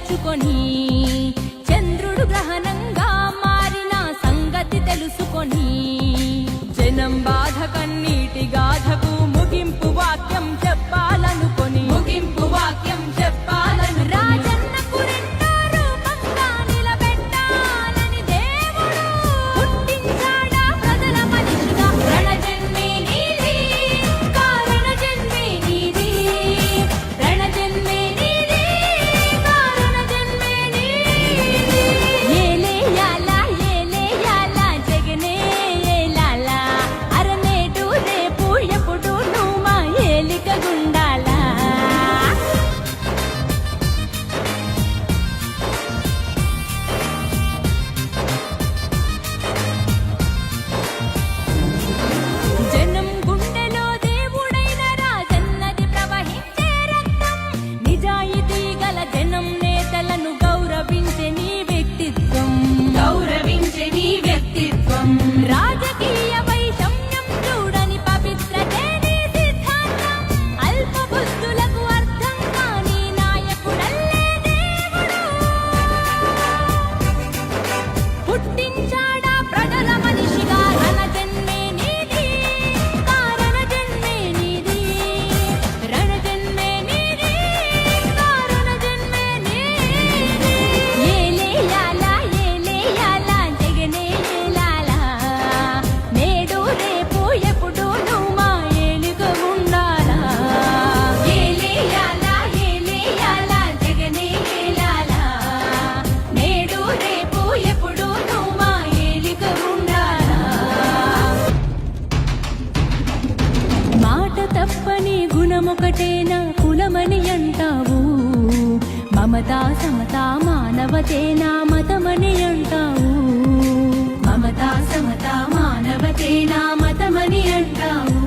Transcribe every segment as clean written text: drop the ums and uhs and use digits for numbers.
తెలుసుకొని చంద్రుడు గ్రహణంగా మారిన సంగతి తెలుసుకొని జనం బాధ కన్నీటి గాథకు ముగింపు వాక్యం చెప్పాలనుకొని రాజన్నకు రెండో రూపంగా నిలబెట్టాలని దేవుడు పుట్టించాడా ప్రజల మనిషిగా. రణజన్మే నీది, కారణ జన్మే నీది, రణజన్మే నీది, కారణ జన్మే నీది. ఏలేయాల జగనే ఏలాల, అరనేటు రేపు ఎప్పుడు నువ్వు మా ఏలిక గుండాలా. జనం గుండెలో దేవుడైన రాజన్నది ప్రవహించే రక్తం. నిజాయితీ గల జనం నేతలను గౌరవించే నీ వ్యక్తిత్వం. రాజకీయ వైషమ్యం చూడని పవిత్రతే నీ సిద్ధాంతం. అల్ప బుద్ధులకు అర్థం కాని నాయకుడల్లే దేవుడు పుట్టించాడా ప్రజల మనిషిగా. రణజన్మే నీది, కారణ జన్మే నీది, రణజన్మే నీది, కారణ జన్మే నీది. ఏలేయాల జగనే ఏలాల, నేడు రేపు ఎప్పుడు నువ్వు మా ఏలిక ఉండాలా. ఏలేయాల జగనే ఏలాల, నేడు రేపు ఎప్పుడు నువ్వు మా ఏలిక ఉండాలా. మాట తప్పని గుణమొకటేనా కులమని అంటావు, మమతా సమతా మానవతేనా మతమని అంటావు, మమతా సమతా మానవతేనా మతమని అంటావు.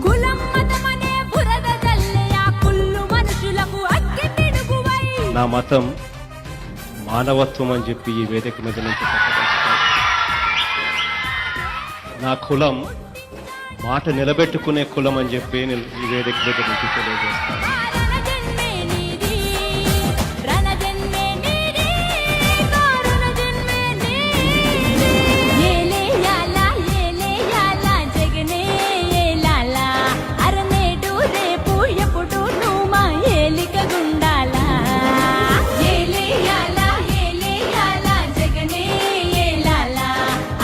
కులం మతమనే బురద జల్లే ఆ కుళ్ళు మనుషులకు అగ్గి పిడుగువై. నా మతం మానవత్వం అని చెప్పి ఈ వేదిక మీద నుంచి చెప్పదలుచుకున్నాను. నా కులం మాట నిలబెట్టుకునే కులం అని చెప్పి నేను ఈ వేదిక మీద నుంచి తెలియజేస్తాను. రణజన్మే నీది, రణజన్మే నీది, కారణ జన్మే నీది. ఏలేయాల జగనే ఏలాల, అరనేటు రేపు ఎప్పుడు నువ్వు మా ఏలిక గుండాలా. ఏలేయాల జగనే ఏలాల,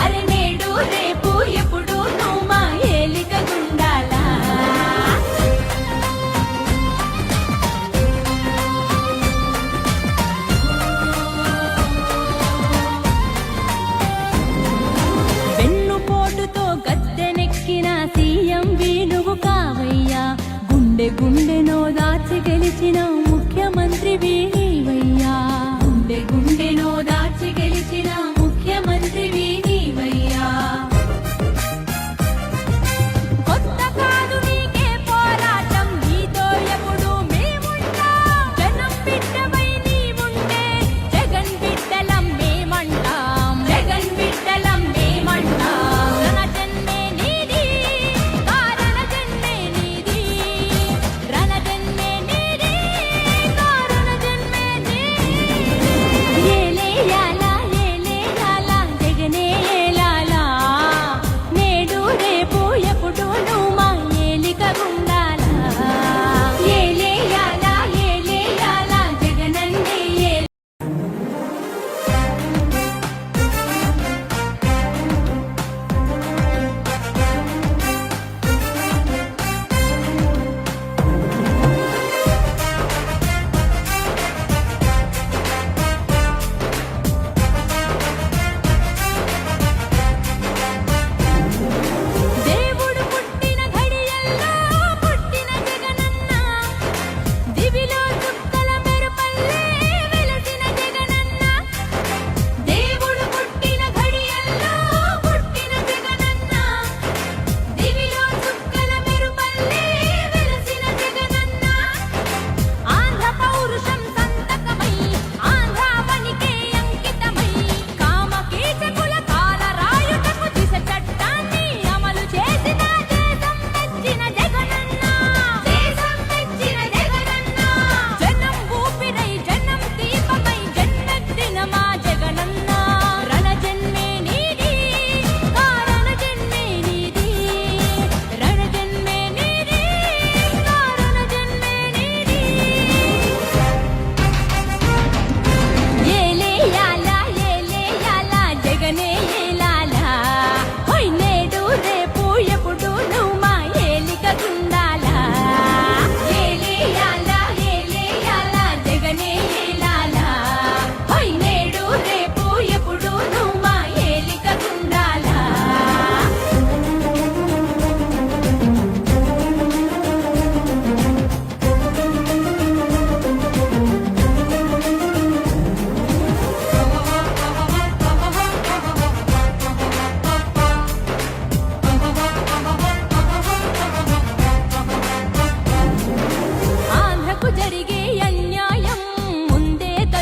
అరనేడు రేపు ఎప్పుడు నువ్వు మా ఏలిక గుండాలా.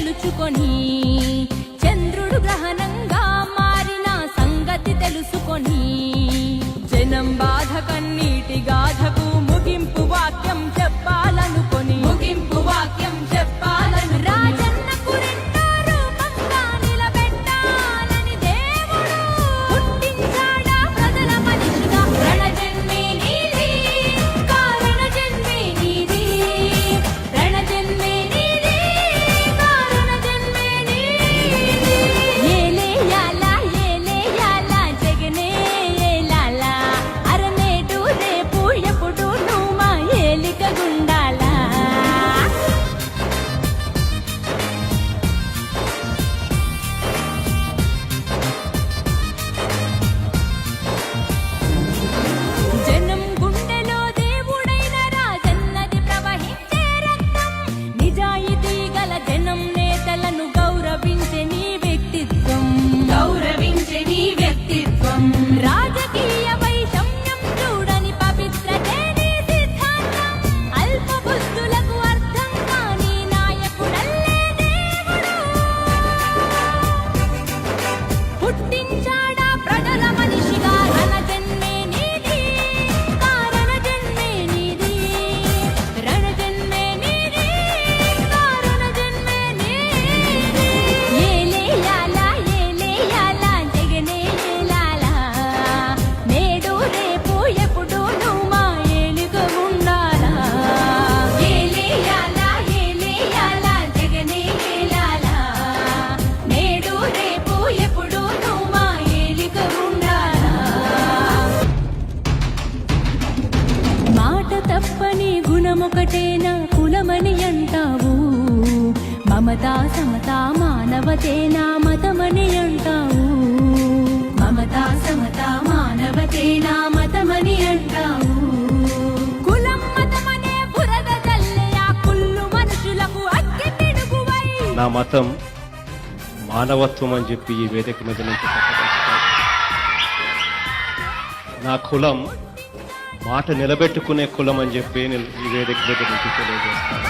తలుచుకొని చంద్రుడు గ్రహణంగా మారిన సంగతి తెలుసుకొని జనం బాధ కన్నీటి గాథకు ముగింపు వాక్యం చెప్పాలనుకొని రాజన్నకు రెండో రూపంగా నిలబెట్టాలని దేవుడు పుట్టించాడా ప్రజల మనిషిగా. రణజన్మే నీది, కారణ జన్మే నీది. రణజన్మే నీది, కారణ జన్మే నీది. ఏలేయాలా ఏలేయాలా జగనే ఏలాలా, అరనేడు రేపు ఎప్పుడు నువ్వు మా ఏలిక గుండాలా. జనం గుండెలో దేవుడైన రాజన్నది ప్రవహించే రక్తం. నిజాయితీ గల జనం నేతలను గౌరవించే నీ వ్యక్తిత్వం. రాజకీయ వైషమ్యం చూడని పవిత్రతే నీ సిద్ధాంతం. అల్ప బుద్ధులకు అర్థం కాని నాయకుడల్లే దేవుడు పుట్టించాడా ప్రజల మనిషిగా. రణజన్మే నీది, కారణ జన్మే నీది. రణజన్మే నీది, కారణ జన్మే నీది. ఏలేయాలా ఏలేయాలా జగనే ఏలాలా, నేడు రేపు ఎప్పుడు నువ్వు మా ఏలిక ఉండాలా. ఏలేయాలా ఏలేయాలా జగనే ఏలాలా, నేడు రేపు ఎప్పుడు నువ్వు మా ఏలిక ఉండాలా. మాట తప్పని గుణమొకటేనా కులమని అంటావు. మమతా సమతా మానవతేనా మతమని అంటావు. మమతా సమతా మానవతేనా మతమని అంటావు. కులం మతమనే బురద జల్లే ఆ కుళ్ళు మనుషులకు అగ్గి పిడుగువై. నా మతం మానవత్వం అని చెప్పి ఈ వేదిక మీద నుంచి చెప్పదలుచుకున్నాను. నా కులం మాట నిలబెట్టుకునే కులం అని చెప్పి ఈ వేదిక మీద నుంచి తెలియజేస్తాను.